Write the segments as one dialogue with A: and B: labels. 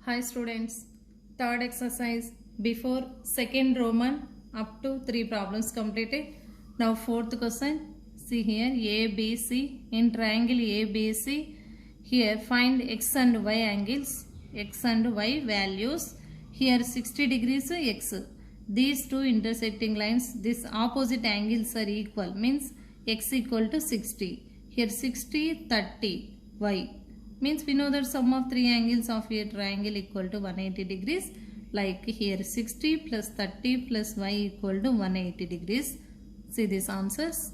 A: Hi students, third exercise before second Roman up to 3 problems completed. Now fourth question, see here ABC in triangle ABC. Here find x and y angles, x and y values. Here 60 degrees x. These two intersecting lines, this opposite angles are equal, means x equal to 60. Here 60, 30, y. Means we know that sum of three angles of a triangle equal to 180 degrees. Like here 60 plus 30 plus y equal to 180 degrees. See these answers.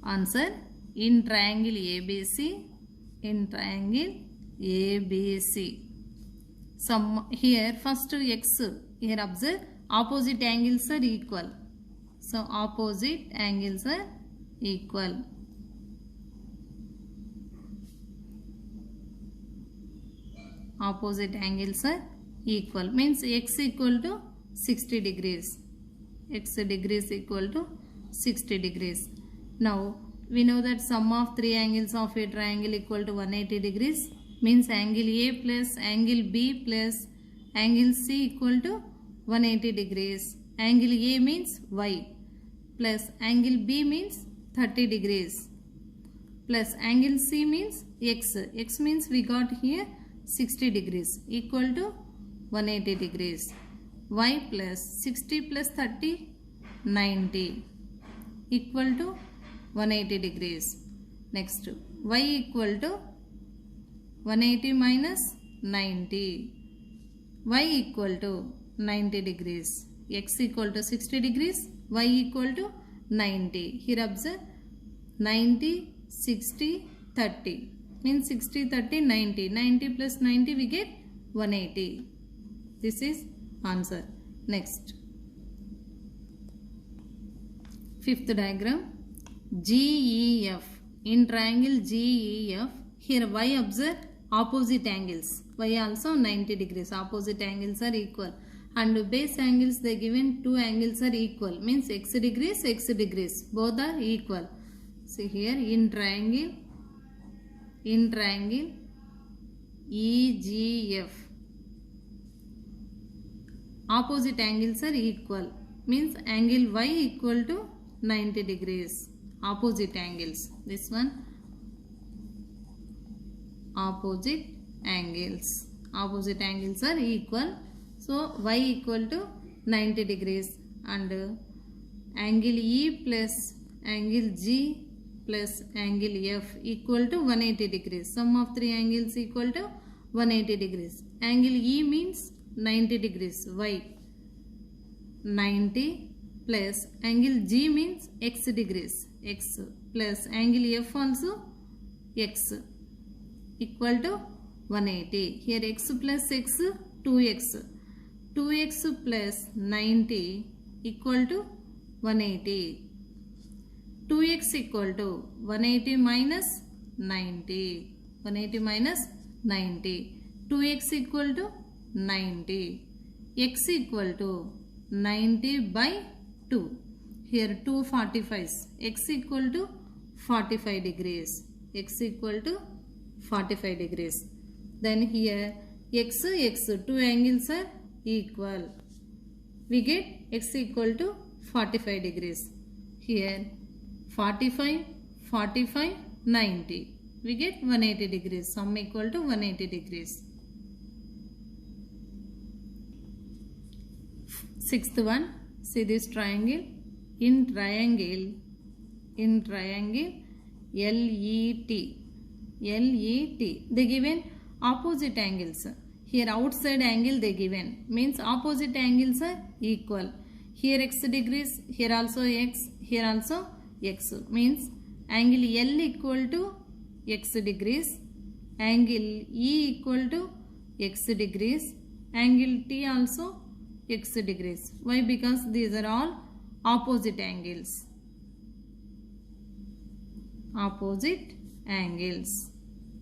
A: Answer in triangle ABC. In triangle ABC. Sum here first x. Here observe opposite angles are equal. So opposite angles are equal. Opposite angles are equal, means x equal to 60 degrees. X degrees equal to 60 degrees. Now we know that sum of three angles of a triangle equal to 180 degrees, means angle A plus angle B plus angle C equal to 180 degrees. Angle A means y plus angle B means 30 degrees plus angle C means x. X means we got here 60 degrees equal to 180 degrees. Y plus 60 plus 30, 90 equal to 180 degrees. Next, y equal to 180 minus 90. Y equal to 90 degrees. X equal to 60 degrees. Y equal to 90. Here observe 90, 60, 30. Means 60, 30, 90. 90 plus 90 we get 180. This is answer. Next. Fifth diagram. GEF. In triangle GEF, here y observe opposite angles. Y also 90 degrees. Opposite angles are equal. And base angles they given two angles are equal. Means x degrees. Both are equal. See here in triangle EGF, opposite angles are equal, means angle y equal to 90 degrees. Opposite angles, this one opposite angles are equal, so y equal to 90 degrees and angle E plus angle G plus angle F equal to 180 degrees. Sum of three angles equal to 180 degrees. Angle E means 90 degrees. Y 90 plus angle G means x degrees. X plus angle F also x equal to 180. Here x plus x 2x. 2x plus 90 equal to 180. 2x equal to 180 minus 90. 180 minus 90. 2x equal to 90. X equal to 90 by 2. Here 2 45s. X equal to 45 degrees. X equal to 45 degrees. Then here x, two angles are equal. We get x equal to 45 degrees. Here 45, 45, 90. We get 180 degrees. Sum equal to 180 degrees. Sixth one. See this triangle. In triangle LET. They given opposite angles. Here outside angle they given. Means opposite angles are equal. Here x degrees. Here also x. Here also x, means angle L equal to x degrees, angle E equal to x degrees, angle T also x degrees. Why? Because these are all opposite angles. Opposite angles.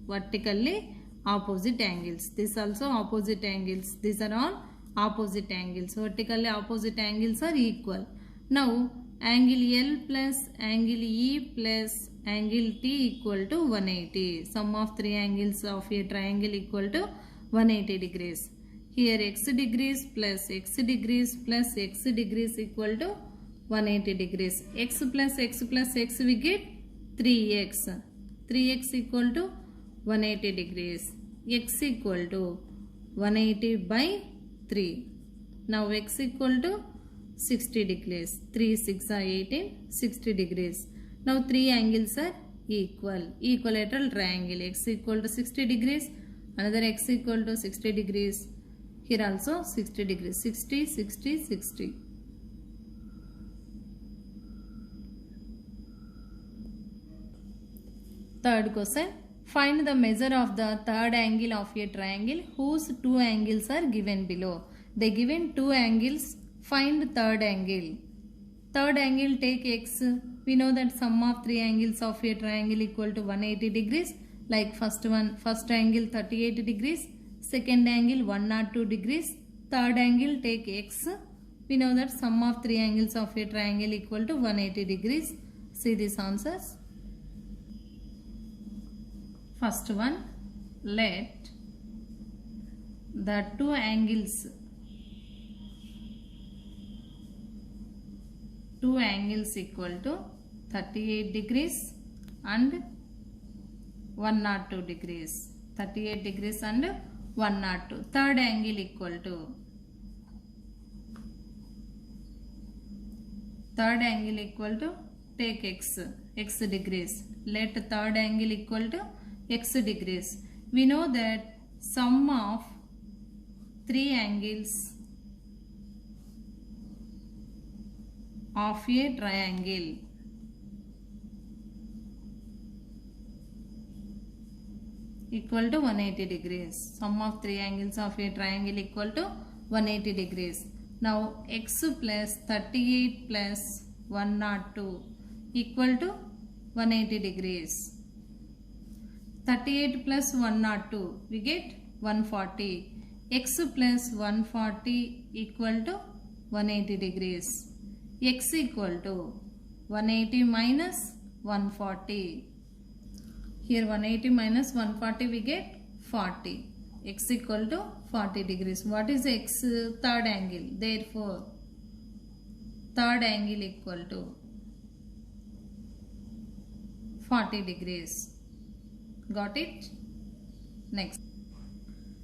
A: Vertically opposite angles. This also opposite angles. These are all opposite angles. Vertically opposite angles are equal. Now angle L plus angle E plus angle T equal to 180. Sum of three angles of a triangle equal to 180 degrees. Here x degrees plus x degrees plus x degrees equal to 180 degrees. X plus x we get 3x. 3x equal to 180 degrees. X equal to 180 by 3. Now x equal to 60 degrees. 3 6 are 18, 60 degrees. Now 3 angles are equal. Equilateral triangle. X equal to 60 degrees. Another x equal to 60 degrees. Here also 60 degrees. 60, 60, 60. Third question. Find the measure of the third angle of a triangle whose two angles are given below. They given two angles. Find third angle. Third angle, take x. We know that sum of three angles of a triangle equal to 180 degrees. Like first angle 38 degrees. Second angle 102 degrees. Third angle, take x. We know that sum of three angles of a triangle equal to 180 degrees. See these answers. First one, let the two angles equal to 38 degrees and 102 degrees. 38 degrees and 102. Third angle equal to take x degrees. Let third angle equal to x degrees. We know that sum of three angles of a triangle equal to 180 degrees. Sum of three angles of a triangle equal to 180 degrees. Now x plus 38 plus 102 equal to 180 degrees. 38 plus 102 we get 140. X plus 140 equal to 180 degrees. X equal to 180 minus 140. Here 180 minus 140 we get 40. X equal to 40 degrees. What is x? Third angle. Therefore, third angle equal to 40 degrees. Got it? Next.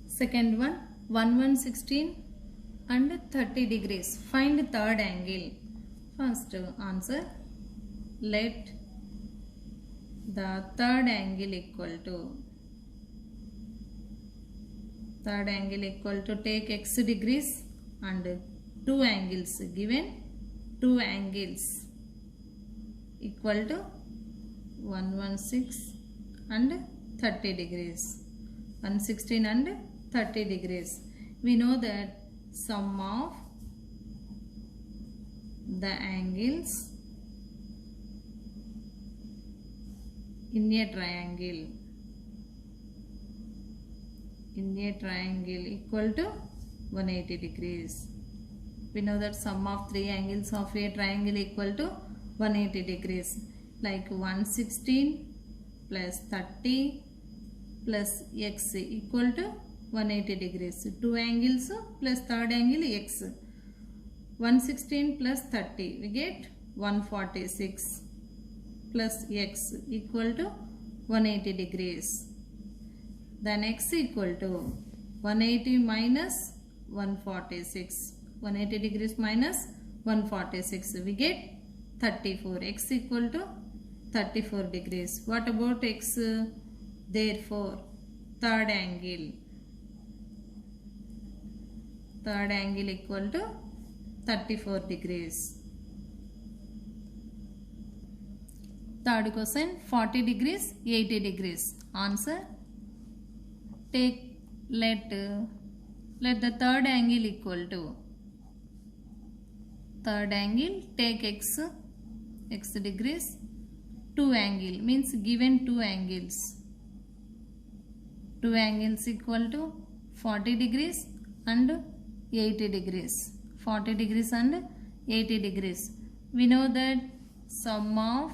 A: Second one, 116 and 30 degrees. Find third angle. First answer, let the third angle equal to take x degrees and two angles given. Two angles equal to 116 and 30 degrees. 116 and 30 degrees. We know that sum of the angles in a triangle equal to 180 degrees. We know that sum of three angles of a triangle equal to 180 degrees. Like 116 plus 30 plus x equal to 180 degrees. Two angles plus third angle x. 116 plus 30 we get 146 plus x equal to 180 degrees. Then x equal to 180 minus 146. 180 degrees minus 146 we get 34. X equal to 34 degrees. What about x? Therefore, third angle equal to 34 degrees. Third question, 40 degrees, 80 degrees. Answer, let the third angle equal to take x degrees. Two angle means given two angles. Two angles equal to 40 degrees and 80 degrees. 40 degrees and 80 degrees. We know that sum of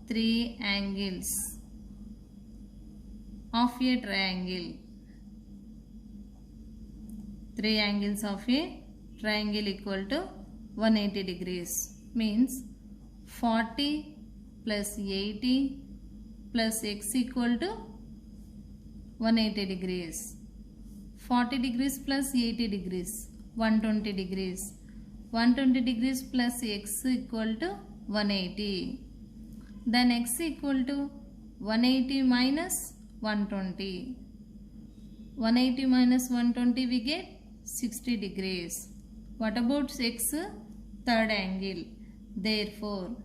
A: three angles of a triangle 3 angles of a triangle equal to 180 degrees. Means 40 plus 80 plus x equal to 180 degrees. 40 degrees plus 80 degrees, 120 degrees. 120 degrees plus x equal to 180. Then x equal to 180 minus 120. 180 minus 120 we get 60 degrees. What about x? Third angle. Therefore,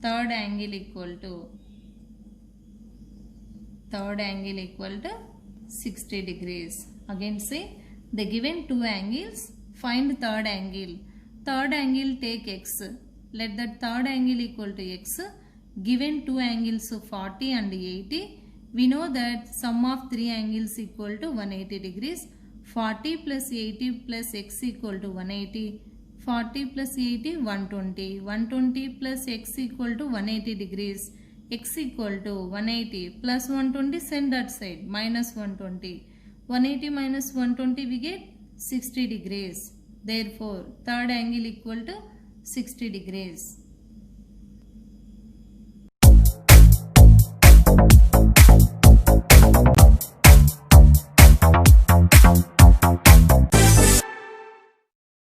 A: third angle equal to 60 degrees. Again say, the given two angles, find third angle. Third angle take x. Let that third angle equal to x. Given two angles 40 and 80. We know that sum of three angles equal to 180 degrees. 40 plus 80 plus x equal to 180. 40 plus 80, 120. 120 plus x equal to 180 degrees. X equal to 180 plus 120, send that side, minus 120. 180 minus 120 we get 60 degrees. Therefore, third angle equal to 60 degrees.